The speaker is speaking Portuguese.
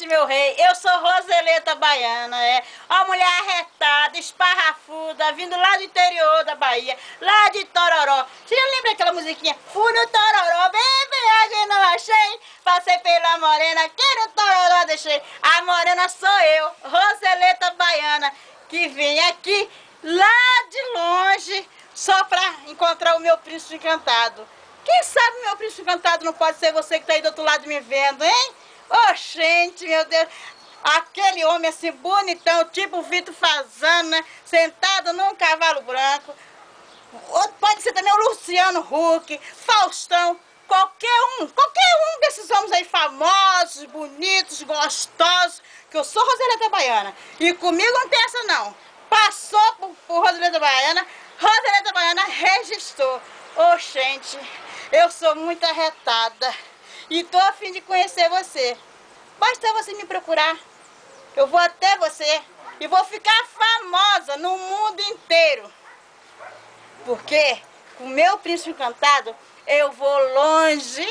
Oxente, meu rei, eu sou Roseleta Baiana, uma mulher arretada, esparrafuda, vindo lá do interior da Bahia, lá de Tororó. Você já lembra aquela musiquinha? Fui no Tororó, bem água e não achei, passei pela morena, quero Tororó, deixei. A morena sou eu, Roseleta Baiana, que vim aqui lá de longe só pra encontrar o meu príncipe encantado. Quem sabe meu príncipe encantado não pode ser você que tá aí do outro lado me vendo, hein? Oxente, meu Deus, aquele homem assim bonitão, tipo Vitor Fazana, sentado num cavalo branco. Outro pode ser também o Luciano Huck, Faustão, qualquer um desses homens aí famosos, bonitos, gostosos, que eu sou Roseleta Baiana. E comigo não tem essa não. Passou por Roseleta Baiana registrou. Oxente, eu sou muito arretada e tô a fim de conhecer você. Basta você me procurar, eu vou até você e vou ficar famosa no mundo inteiro. Porque com o meu príncipe encantado eu vou longe.